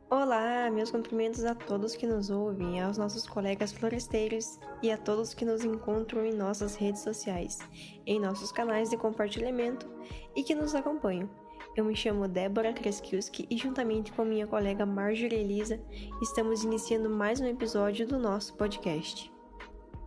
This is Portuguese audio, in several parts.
Olá, meus cumprimentos a todos que nos ouvem, aos nossos colegas floresteiros e a todos que nos encontram em nossas redes sociais, em nossos canais de compartilhamento e que nos acompanham. Eu me chamo Débora Kreskiuski e juntamente com minha colega Marjorie Elisa, estamos iniciando mais um episódio do nosso podcast.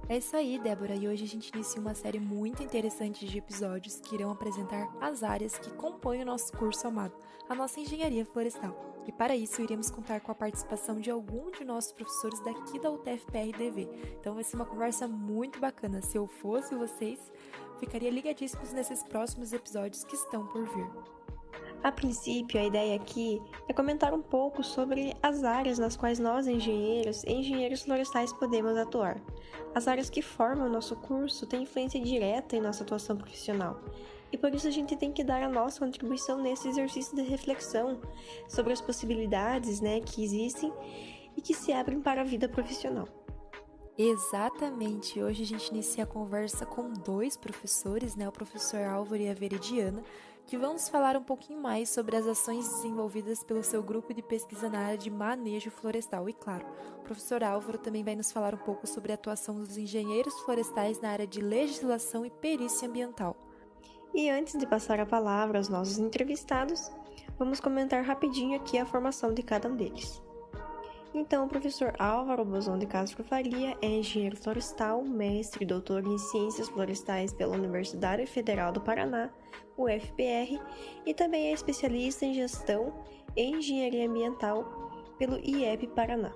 É isso aí, Débora, e hoje a gente inicia uma série muito interessante de episódios que irão apresentar as áreas que compõem o nosso curso amado, a nossa engenharia florestal. E para isso iremos contar com a participação de algum de nossos professores daqui da UTFPR-DV. Então vai ser uma conversa muito bacana. Se eu fosse vocês, ficaria ligadíssimos nesses próximos episódios que estão por vir. A princípio, a ideia aqui é comentar um pouco sobre as áreas nas quais nós, engenheiros e engenheiros florestais, podemos atuar. As áreas que formam o nosso curso têm influência direta em nossa atuação profissional, e por isso a gente tem que dar a nossa contribuição nesse exercício de reflexão sobre as possibilidades, que existem e que se abrem para a vida profissional. Exatamente, hoje a gente inicia a conversa com dois professores, o professor Álvaro e a Veridiana, que vão nos falar um pouquinho mais sobre as ações desenvolvidas pelo seu grupo de pesquisa na área de manejo florestal. E claro, o professor Álvaro também vai nos falar um pouco sobre a atuação dos engenheiros florestais na área de legislação e perícia ambiental. E antes de passar a palavra aos nossos entrevistados, vamos comentar rapidinho aqui a formação de cada um deles. Então, o professor Álvaro Bozon de Castro Faria é engenheiro florestal, mestre e doutor em Ciências Florestais pela Universidade Federal do Paraná, UFPR, e também é especialista em Gestão e Engenharia Ambiental pelo IEP Paraná.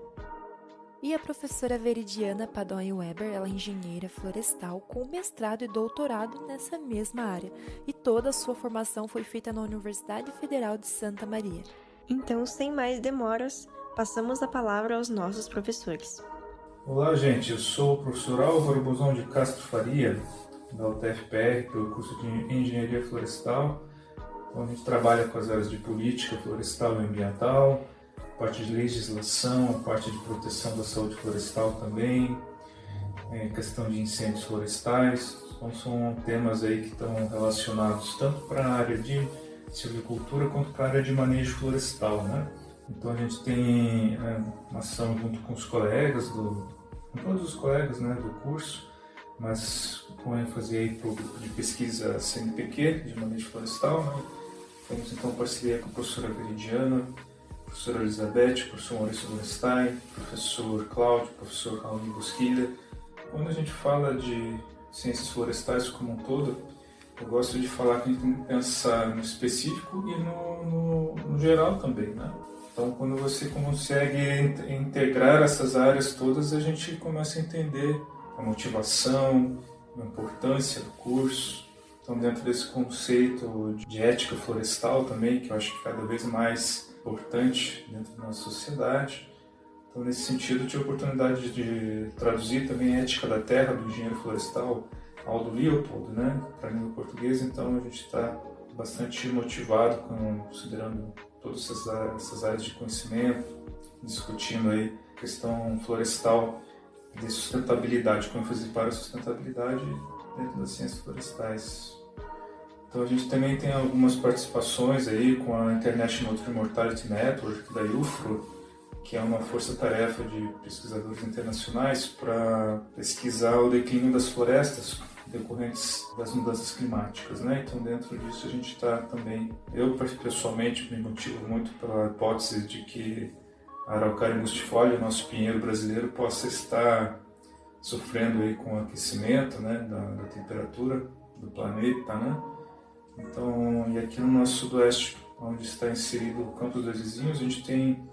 E a professora Veridiana Padonha Weber, ela é engenheira florestal com mestrado e doutorado nessa mesma área, e toda a sua formação foi feita na Universidade Federal de Santa Maria. Então, sem mais demoras, passamos a palavra aos nossos professores. Olá, gente. Eu sou o professor Álvaro Bozon de Castro Faria, da UTFPR, pelo curso de Engenharia Florestal. Então, a gente trabalha com as áreas de política florestal e ambiental, parte de legislação, parte de proteção da saúde florestal também, questão de incêndios florestais. Então, são temas aí que estão relacionados tanto para a área de silvicultura quanto para a área de manejo florestal, né? Então a gente tem uma ação junto com os colegas, com todos os colegas do curso, mas com ênfase aí para o grupo de pesquisa CNPq, de manejo florestal, né? Temos então parceria com a professora Veridiana, a professora Elizabeth, o professor Maurício Gorenstein, o professor Cláudio, o professor Raoni Bosquilha. Quando a gente fala de ciências florestais como um todo, eu gosto de falar que a gente tem que pensar no específico e no geral também, né? Então, quando você consegue integrar essas áreas todas, a gente começa a entender a motivação, a importância do curso. Então, dentro desse conceito de ética florestal também, que eu acho que cada vez mais importante dentro da nossa sociedade. Então, nesse sentido, eu tive a oportunidade de traduzir também a Ética da Terra, do engenheiro florestal Aldo Leopold, para a língua portuguesa. Então, a gente está bastante motivado, considerando todas essas áreas de conhecimento, discutindo aí a questão florestal de sustentabilidade, com ênfase para a sustentabilidade dentro das ciências florestais. Então a gente também tem algumas participações aí com a International Tree Mortality Network, da UFRO, que é uma força-tarefa de pesquisadores internacionais para pesquisar o declínio das florestas decorrentes das mudanças climáticas, né? Então, dentro disso, a gente está também... Eu, pessoalmente, me motivo muito pela hipótese de que a araucária angustifolia, nosso pinheiro brasileiro, possa estar sofrendo aí com o aquecimento, da temperatura do planeta, né? Então, e aqui no nosso sudoeste, onde está inserido o Campos dos Vizinhos, a gente tem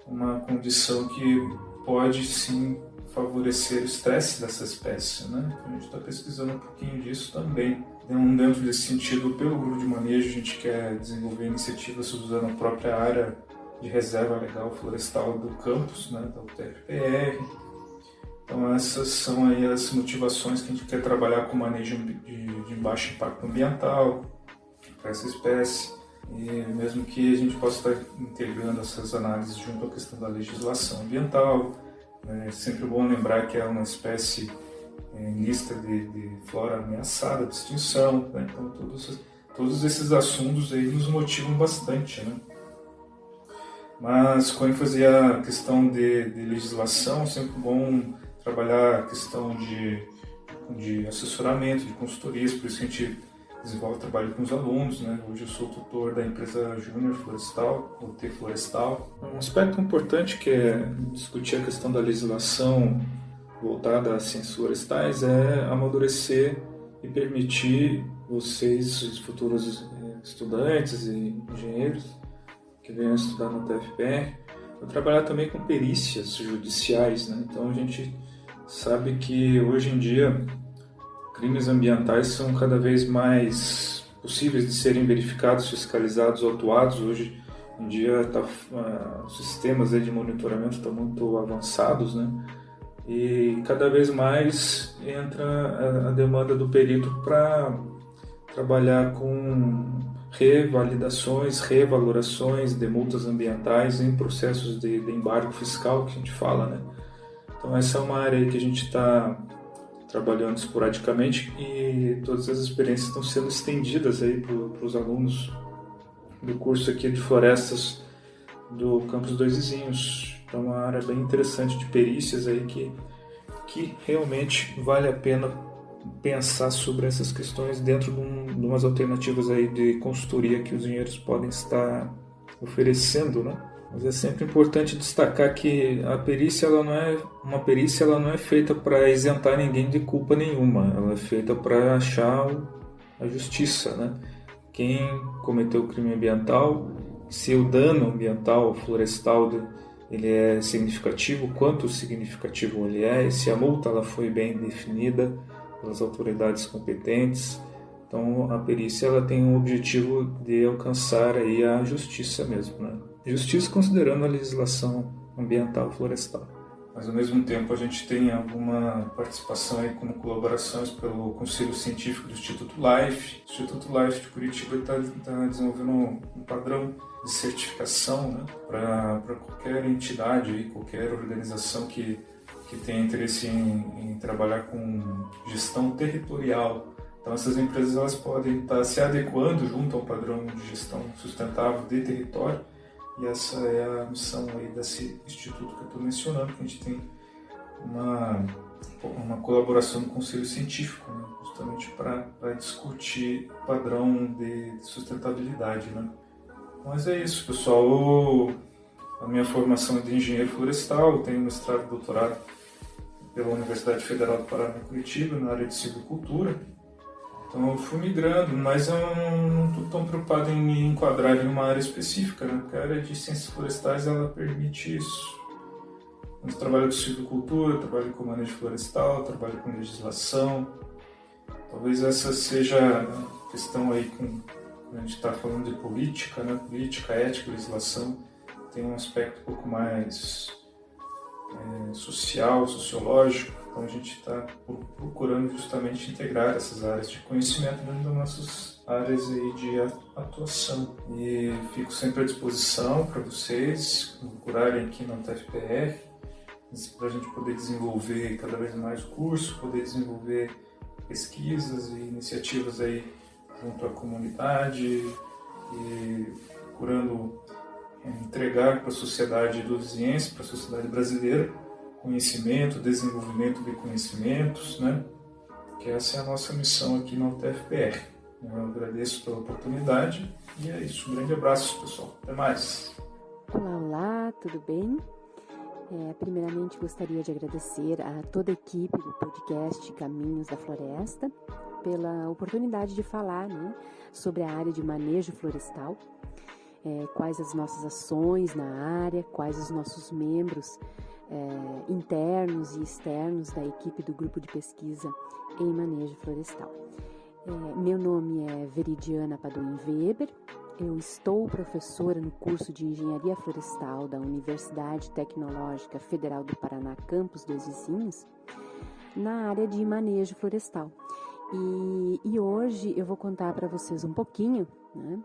uma condição que pode, sim, favorecer o estresse dessa espécie, né? Então, a gente está pesquisando um pouquinho disso também. Dentro desse sentido, pelo grupo de manejo, a gente quer desenvolver iniciativas usando a própria área de reserva legal florestal do campus, da UTFPR. Então, essas são aí as motivações que a gente quer trabalhar com manejo de baixo impacto ambiental para essa espécie. E mesmo que a gente possa estar integrando essas análises junto à questão da legislação ambiental, é sempre bom lembrar que é uma espécie em lista de flora ameaçada de extinção, né? Então todos esses assuntos aí nos motivam bastante, né? mas com ênfase à questão de legislação, sempre bom trabalhar a questão de assessoramento, de consultorias, por isso que a gente desenvolve trabalho com os alunos, né? Hoje eu sou tutor da empresa Júnior Florestal, o T Florestal. Um aspecto importante que é discutir a questão da legislação voltada às ciências florestais é amadurecer e permitir vocês, os futuros estudantes e engenheiros que venham estudar no TFPR, trabalhar também com perícias judiciais, né? Então a gente sabe que hoje em dia crimes ambientais são cada vez mais possíveis de serem verificados, fiscalizados, autuados. Hoje em dia os sistemas de monitoramento estão muito avançados, né? E cada vez mais entra a demanda do perito para trabalhar com revalidações, revalorações de multas ambientais em processos de embargo fiscal, que a gente fala, né? Então essa é uma área aí que a gente está trabalhando esporadicamente e todas as experiências estão sendo estendidas aí para os alunos do curso aqui de florestas do campus Dois Vizinhos. Então é uma área bem interessante de perícias aí que realmente vale a pena pensar sobre essas questões dentro de umas alternativas aí de consultoria que os engenheiros podem estar oferecendo, né? Mas é sempre importante destacar que a perícia ela não é feita para isentar ninguém de culpa nenhuma, ela é feita para achar a justiça, né? Quem cometeu o crime ambiental, se o dano ambiental florestal ele é significativo, quanto significativo ele é, se a multa ela foi bem definida pelas autoridades competentes. Então a perícia ela tem o objetivo de alcançar aí a justiça mesmo, né? Justiça considerando a legislação ambiental florestal. Mas ao mesmo tempo a gente tem alguma participação aí como colaborações pelo Conselho Científico do Instituto Life. O Instituto Life de Curitiba está desenvolvendo um padrão de certificação, né, para qualquer entidade, aí, qualquer organização que tenha interesse em trabalhar com gestão territorial. Então essas empresas elas podem estar se adequando junto ao padrão de gestão sustentável de território. E essa é a missão aí desse instituto que eu estou mencionando, que a gente tem uma colaboração no Conselho Científico, né, justamente para discutir o padrão de sustentabilidade, né. Mas é isso, pessoal. A minha formação é de engenheiro florestal, eu tenho mestrado e doutorado pela Universidade Federal do Paraná, em Curitiba, na área de silvicultura. Então eu fui migrando, mas eu não estou tão preocupado em me enquadrar em uma área específica, né? Porque a área de ciências florestais ela permite isso. Eu trabalho com silvicultura, trabalho com manejo florestal, trabalho com legislação. Talvez essa seja a questão aí quando a gente está falando de política, né? Política, ética, legislação, tem um aspecto um pouco mais social, sociológico. Então a gente está procurando justamente integrar essas áreas de conhecimento dentro das nossas áreas aí de atuação. E fico sempre à disposição para vocês procurarem aqui na UTFPR, para a gente poder desenvolver cada vez mais o curso, poder desenvolver pesquisas e iniciativas aí junto à comunidade e procurando entregar para a sociedade doviziense, para a sociedade brasileira, conhecimento, desenvolvimento de conhecimentos, né? Que essa é a nossa missão aqui na UTFPR. Eu agradeço pela oportunidade e é isso. Um grande abraço, pessoal. Até mais. Olá, tudo bem? Primeiramente, gostaria de agradecer a toda a equipe do podcast Caminhos da Floresta pela oportunidade de falar, né, sobre a área de manejo florestal, quais as nossas ações na área, quais os nossos membros internos e externos da equipe do grupo de pesquisa em manejo florestal. Meu nome é Veridiana Padoim Weber, eu estou professora no curso de Engenharia Florestal da Universidade Tecnológica Federal do Paraná, campus Dois Vizinhos, na área de manejo florestal. E hoje eu vou contar para vocês um pouquinho, né,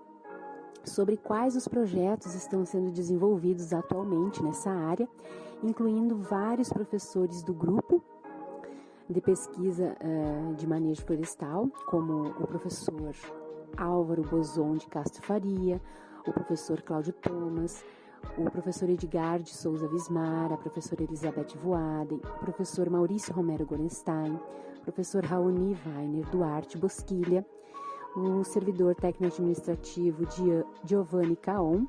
sobre quais os projetos estão sendo desenvolvidos atualmente nessa área, incluindo vários professores do grupo de pesquisa de manejo florestal, como o professor Álvaro Bozon de Castro Faria, o professor Cláudio Thomas, o professor Edgar de Souza Vismar, a professora Elizabeth Voaden, o professor Maurício Romero Gorenstein, o professor Raoni Weiner Duarte Bosquilha, o servidor técnico-administrativo Giovanni Caon,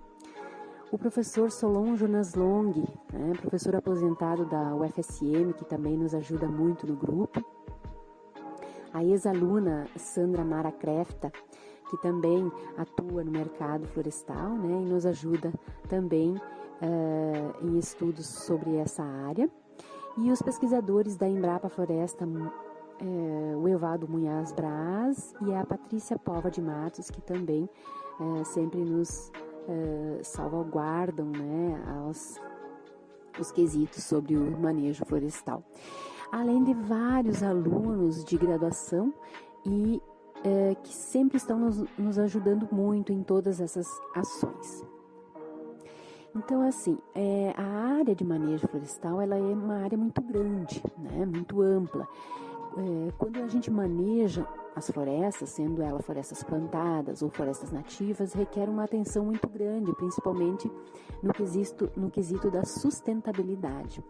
o professor Solon Jonas Long, né, professor aposentado da UFSM, que também nos ajuda muito no grupo, a ex-aluna Sandra Mara Crefta, que também atua no mercado florestal, né, e nos ajuda também em estudos sobre essa área, e os pesquisadores da Embrapa Floresta, o Evaldo Munhaz Braz e a Patrícia Pova de Matos, que também sempre nos salvaguardam, né, os quesitos sobre o manejo florestal. Além de vários alunos de graduação e que sempre estão nos ajudando muito em todas essas ações. Então, assim, a área de manejo florestal, ela é uma área muito grande, né, muito ampla. Quando a gente maneja as florestas, sendo elas florestas plantadas ou florestas nativas, requer uma atenção muito grande, principalmente no quesito da sustentabilidade.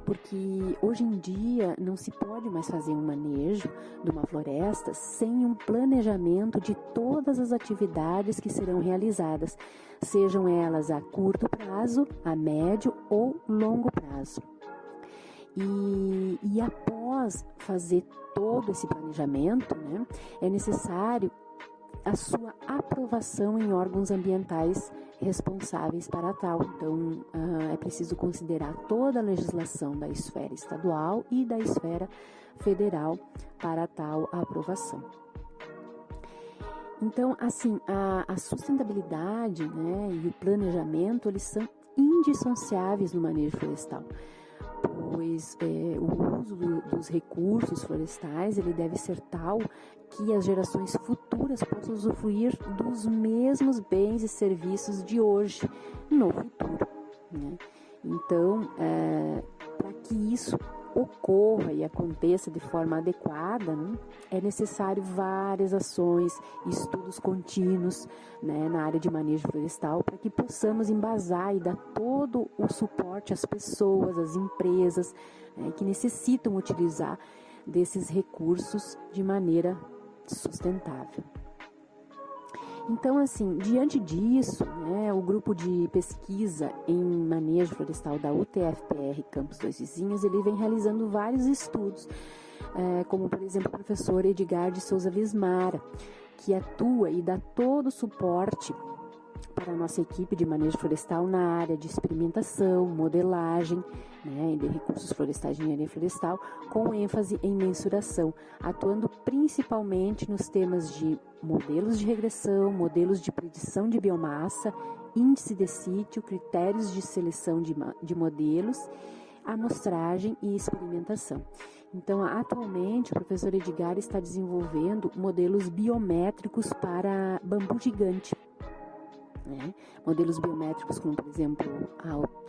Porque hoje em dia não se pode mais fazer um manejo de uma floresta sem um planejamento de todas as atividades que serão realizadas, sejam elas a curto prazo, a médio ou longo prazo. E após fazer todo esse planejamento, né, é necessário a sua aprovação em órgãos ambientais responsáveis para tal. Então, é preciso considerar toda a legislação da esfera estadual e da esfera federal para tal aprovação. Então, assim, a sustentabilidade, né, e o planejamento, eles são indissociáveis no manejo florestal, pois o uso dos recursos florestais ele deve ser tal que as gerações futuras possam usufruir dos mesmos bens e serviços de hoje no futuro, né? Então, para que isso ocorra e aconteça de forma adequada, né, é necessário várias ações, estudos contínuos, né, na área de manejo florestal, para que possamos embasar e dar todo o suporte às pessoas, às empresas, né, que necessitam utilizar desses recursos de maneira sustentável. Então, assim, diante disso, né, o grupo de pesquisa em manejo florestal da UTFPR Campus Dois Vizinhos, ele vem realizando vários estudos, como, por exemplo, o professor Edgar de Souza Vismara, que atua e dá todo o suporte para a nossa equipe de manejo florestal na área de experimentação, modelagem, né, de recursos florestais, engenharia florestal, com ênfase em mensuração, atuando principalmente nos temas de modelos de regressão, modelos de predição de biomassa, índice de sítio, critérios de seleção de modelos, amostragem e experimentação. Então, atualmente, o professor Edgar está desenvolvendo modelos biométricos para bambu gigante, né? Modelos biométricos como, por exemplo,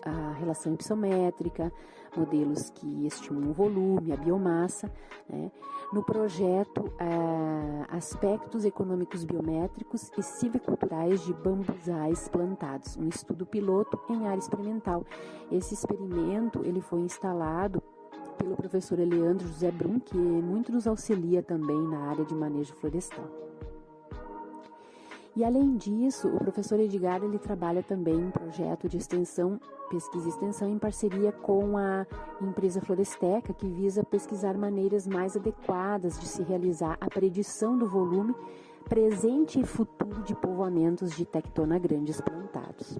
a relação ipsométrica, modelos que estimam o volume, a biomassa, né? No projeto Aspectos Econômicos Biométricos e Silviculturais de Bambusais Plantados, um estudo piloto em área experimental. Esse experimento ele foi instalado pelo professor Leandro José Brum, que muito nos auxilia também na área de manejo florestal. E além disso, o professor Edgar ele trabalha também em projeto de extensão, pesquisa e extensão em parceria com a empresa Floresteca, que visa pesquisar maneiras mais adequadas de se realizar a predição do volume presente e futuro de povoamentos de tectona grandes plantados.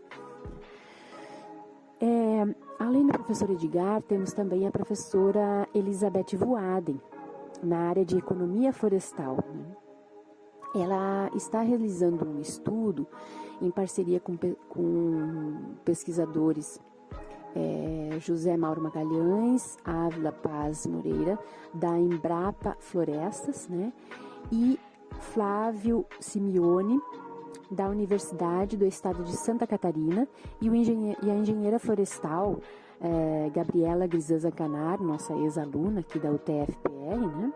Além do professor Edgar, temos também a professora Elizabeth Voaden, na área de economia florestal, né? Ela está realizando um estudo em parceria com pesquisadores José Mauro Magalhães, Ávila Paz Moreira, da Embrapa Florestas, né? E Flávio Simeone, da Universidade do Estado de Santa Catarina, e a engenheira florestal Gabriela Grisã Zancanaro, nossa ex-aluna aqui da UTFPR, né?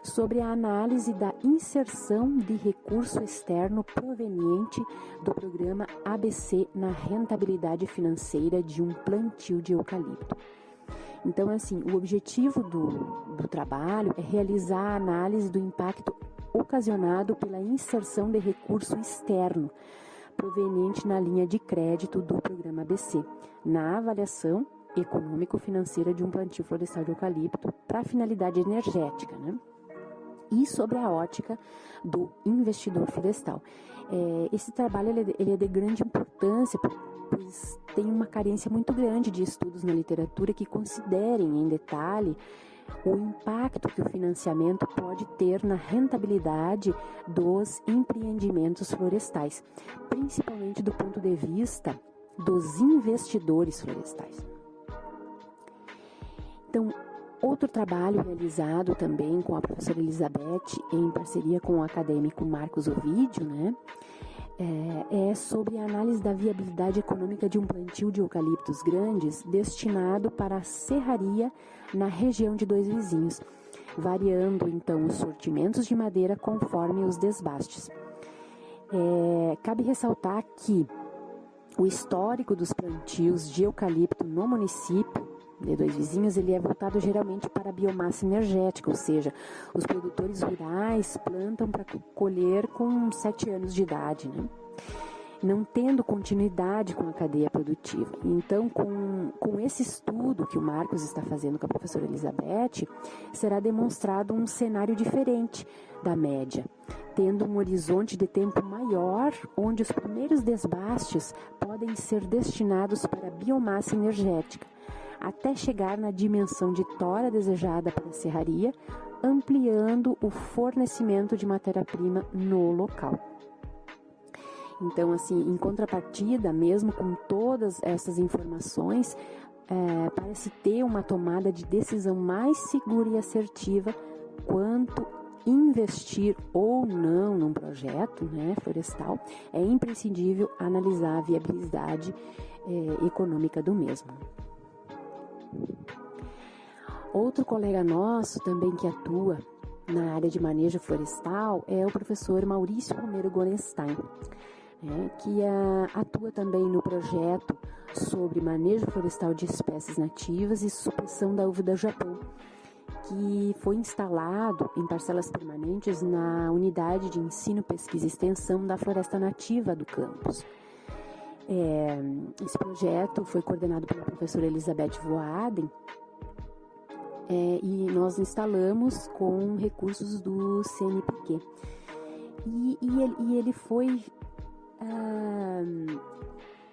sobre a análise da inserção de recurso externo proveniente do programa ABC na rentabilidade financeira de um plantio de eucalipto. Então, assim, o objetivo do trabalho é realizar a análise do impacto ocasionado pela inserção de recurso externo proveniente na linha de crédito do programa ABC, na avaliação econômico-financeira de um plantio florestal de eucalipto para finalidade energética, né? E sobre a ótica do investidor florestal. Esse trabalho ele é de grande importância, pois tem uma carência muito grande de estudos na literatura que considerem em detalhe o impacto que o financiamento pode ter na rentabilidade dos empreendimentos florestais, principalmente do ponto de vista dos investidores florestais. Então, outro trabalho realizado também com a professora Elizabeth, em parceria com o acadêmico Marcos Ovídio, né, é sobre a análise da viabilidade econômica de um plantio de eucaliptos grandes destinado para a serraria na região de Dois Vizinhos, variando então os sortimentos de madeira conforme os desbastes. Cabe ressaltar que o histórico dos plantios de eucalipto no município de Dois Vizinhos, ele é voltado geralmente para a biomassa energética, ou seja, os produtores rurais plantam para colher com 7 anos de idade, né? Não tendo continuidade com a cadeia produtiva. Então, com esse estudo que o Marcos está fazendo com a professora Elizabeth, será demonstrado um cenário diferente da média, tendo um horizonte de tempo maior, onde os primeiros desbastes podem ser destinados para a biomassa energética, até chegar na dimensão de tora desejada para a serraria, ampliando o fornecimento de matéria-prima no local. Então, assim, em contrapartida, mesmo com todas essas informações, parece ter uma tomada de decisão mais segura e assertiva quanto investir ou não num projeto, né, florestal. É imprescindível analisar a viabilidade econômica do mesmo. Outro colega nosso também que atua na área de manejo florestal é o professor Maurício Romero Gorenstein, que atua também no projeto sobre manejo florestal de espécies nativas e supressão da uva do Japão, que foi instalado em parcelas permanentes na unidade de ensino, pesquisa e extensão da Floresta Nativa do campus. Esse projeto foi coordenado pela professora Elizabeth Voaden e nós instalamos com recursos do CNPq. E ele foi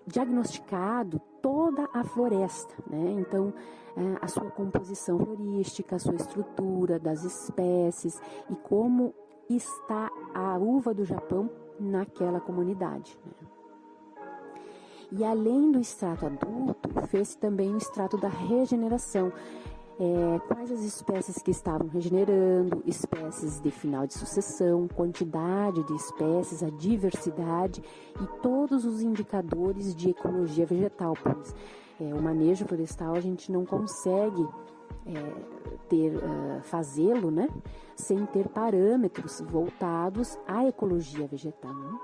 diagnosticado toda a floresta, né? Então, a sua composição florística, a sua estrutura das espécies e como está a uva do Japão naquela comunidade, né? E além do extrato adulto, fez também o extrato da regeneração. Quais as espécies que estavam regenerando, espécies de final de sucessão, quantidade de espécies, a diversidade e todos os indicadores de ecologia vegetal, pois o manejo florestal a gente não consegue fazê-lo, né, sem ter parâmetros voltados à ecologia vegetal, né?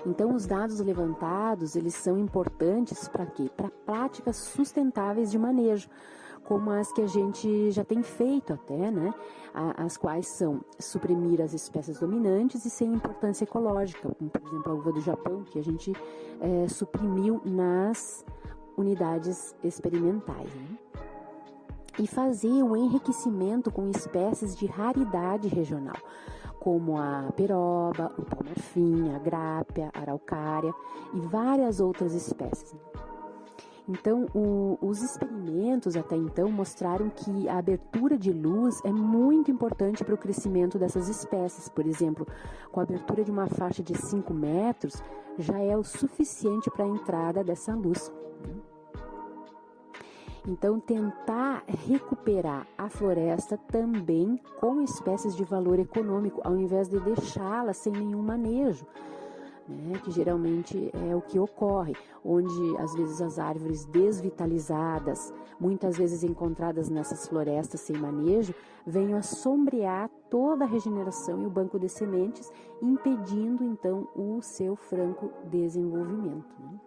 Então, os dados levantados, eles são importantes para quê? Para práticas sustentáveis de manejo, como as que a gente já tem feito até, né? As quais são suprimir as espécies dominantes e sem importância ecológica, como, por exemplo, a uva do Japão, que a gente suprimiu nas unidades experimentais, né? E fazer um enriquecimento com espécies de raridade regional, como a peroba, o pau-marfim, a grápea, a araucária e várias outras espécies. Então, os experimentos até então mostraram que a abertura de luz é muito importante para o crescimento dessas espécies. Por exemplo, com a abertura de uma faixa de 5 metros, já é o suficiente para a entrada dessa luz. Então, tentar recuperar a floresta também com espécies de valor econômico, ao invés de deixá-la sem nenhum manejo, né, que geralmente é o que ocorre, onde às vezes as árvores desvitalizadas, muitas vezes encontradas nessas florestas sem manejo, venham a sombrear toda a regeneração e o banco de sementes, impedindo então o seu franco desenvolvimento, né?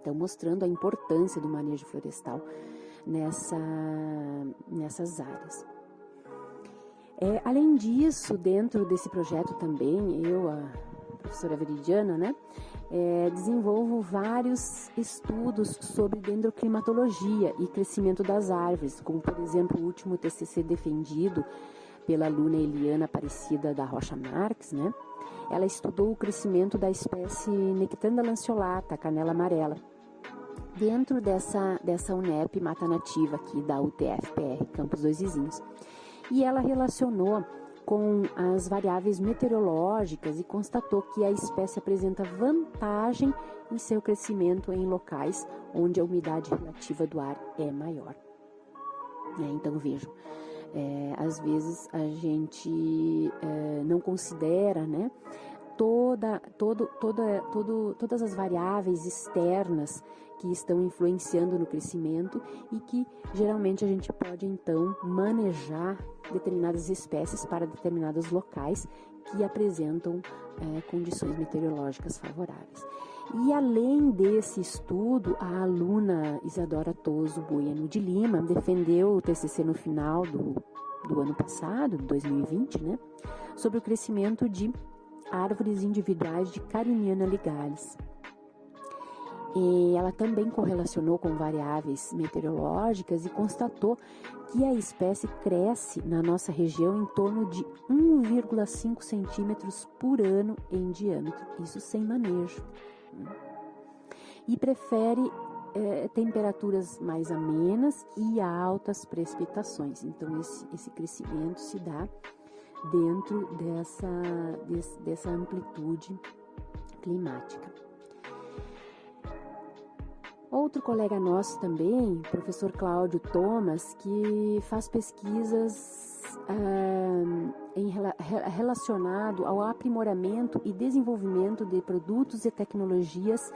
Então, mostrando a importância do manejo florestal nessas áreas. Além disso, dentro desse projeto também, eu, a professora Veridiana, né, desenvolvo vários estudos sobre dendroclimatologia e crescimento das árvores, como, por exemplo, o último TCC defendido pela aluna Eliana Aparecida da Rocha Marques, né? Ela estudou o crescimento da espécie Nectanda lanceolata, canela amarela, dentro dessa UNEP Mata Nativa aqui da UTF-PR, Campos Dois Vizinhos. E ela relacionou com as variáveis meteorológicas e constatou que a espécie apresenta vantagem em seu crescimento em locais onde a umidade relativa do ar é maior. Então vejam, às vezes a gente não considera, né, todas as variáveis externas que estão influenciando no crescimento e que geralmente a gente pode então manejar determinadas espécies para determinados locais que apresentam condições meteorológicas favoráveis. E além desse estudo, a aluna Isadora Toso Bueno de Lima defendeu o TCC no final do ano passado, 2020, né, sobre o crescimento de árvores individuais de Cariniana ligalis. E ela também correlacionou com variáveis meteorológicas e constatou que a espécie cresce na nossa região em torno de 1,5 centímetros por ano em diâmetro, isso sem manejo. E prefere temperaturas mais amenas e altas precipitações. Então esse crescimento se dá dentro dessa amplitude climática. Outro colega nosso também, professor Cláudio Thomas, que faz pesquisas relacionado ao aprimoramento e desenvolvimento de produtos e tecnologias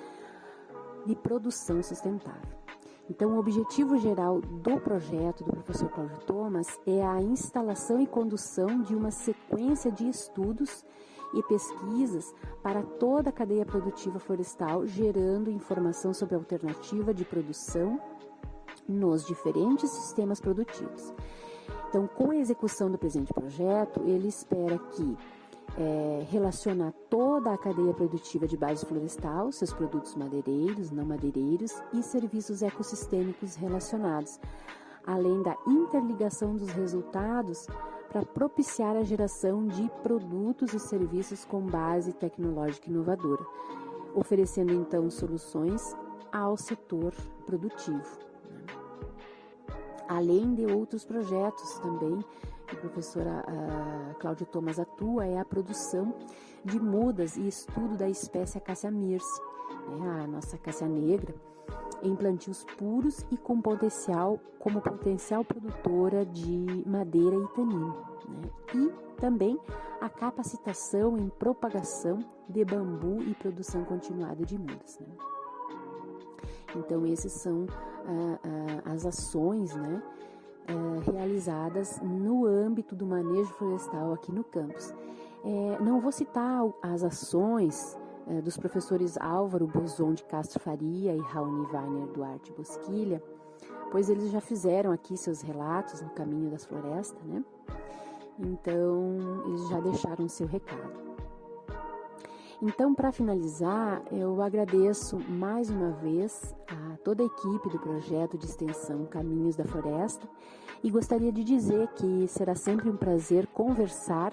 de produção sustentável. Então, o objetivo geral do projeto do professor Cláudio Thomas é a instalação e condução de uma sequência de estudos e pesquisas para toda a cadeia produtiva florestal, gerando informação sobre a alternativa de produção nos diferentes sistemas produtivos. Então, com a execução do presente projeto, ele espera que relacionar toda a cadeia produtiva de base florestal, seus produtos madeireiros, não madeireiros e serviços ecossistêmicos relacionados, além da interligação dos resultados para propiciar a geração de produtos e serviços com base tecnológica inovadora, oferecendo então soluções ao setor produtivo. Além de outros projetos também, que a professora Cláudia Thomas atua, é a produção de mudas e estudo da espécie Acacia mirce, a nossa acácia negra, em plantios puros e como potencial produtora de madeira e tanino, né? E também a capacitação em propagação de bambu e produção continuada de mudas, né? Então, esses são as ações, né, realizadas no âmbito do manejo florestal aqui no campus. Não vou citar as ações dos professores Álvaro Bozon de Castro Faria e Raoni Weiner Duarte Bosquilha, pois eles já fizeram aqui seus relatos no Caminho das Florestas, né? Então, eles já deixaram seu recado. Então, para finalizar, eu agradeço mais uma vez a toda a equipe do projeto de extensão Caminhos da Floresta e gostaria de dizer que será sempre um prazer conversar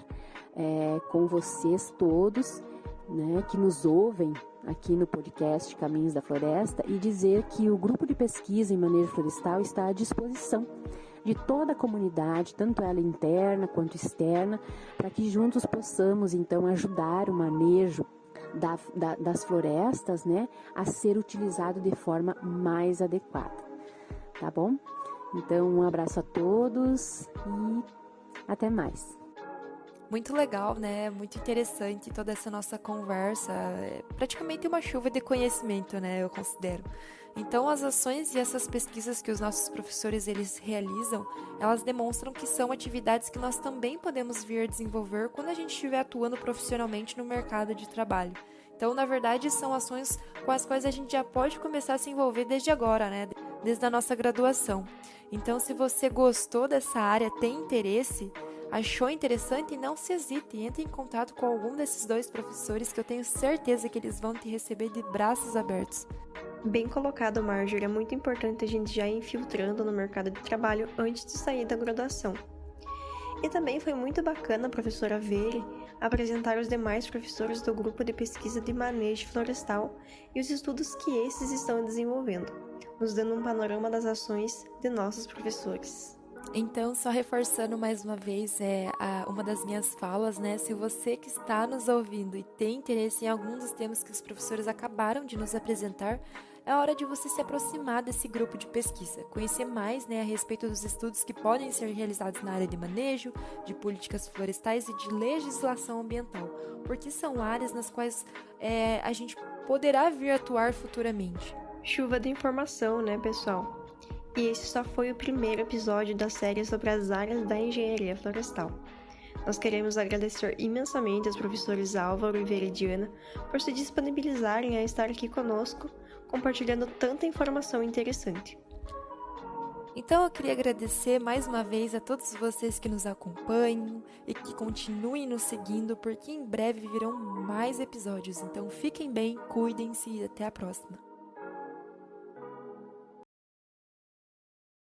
com vocês todos, né, que nos ouvem aqui no podcast Caminhos da Floresta, e dizer que o grupo de pesquisa em manejo florestal está à disposição de toda a comunidade, tanto ela interna quanto externa, para que juntos possamos então ajudar o manejo das florestas, né, a ser utilizado de forma mais adequada, tá bom? Então, um abraço a todos e até mais. Muito legal, né? Muito interessante toda essa nossa conversa. É praticamente uma chuva de conhecimento, né? Eu considero. Então, as ações e essas pesquisas que os nossos professores eles realizam, elas demonstram que são atividades que nós também podemos vir a desenvolver quando a gente estiver atuando profissionalmente no mercado de trabalho. Então, na verdade, são ações com as quais a gente já pode começar a se envolver desde agora, né? Desde a nossa graduação. Então, se você gostou dessa área, tem interesse, achou interessante, não se hesite, entre em contato com algum desses 2 professores que eu tenho certeza que eles vão te receber de braços abertos. Bem colocado, Marjorie. É muito importante a gente já ir infiltrando no mercado de trabalho antes de sair da graduação. E também foi muito bacana a professora Vere apresentar os demais professores do grupo de pesquisa de manejo florestal e os estudos que esses estão desenvolvendo, nos dando um panorama das ações de nossos professores. Então, só reforçando mais uma vez uma das minhas falas, né? Se você que está nos ouvindo e tem interesse em algum dos temas que os professores acabaram de nos apresentar, é hora de você se aproximar desse grupo de pesquisa, conhecer mais, né, a respeito dos estudos que podem ser realizados na área de manejo, de políticas florestais e de legislação ambiental, porque são áreas nas quais a gente poderá vir a atuar futuramente. Chuva de informação, né, pessoal? E esse só foi o primeiro episódio da série sobre as áreas da engenharia florestal. Nós queremos agradecer imensamente aos professores Álvaro e Veridiana por se disponibilizarem a estar aqui conosco, compartilhando tanta informação interessante. Então eu queria agradecer mais uma vez a todos vocês que nos acompanham e que continuem nos seguindo, porque em breve virão mais episódios. Então fiquem bem, cuidem-se e até a próxima.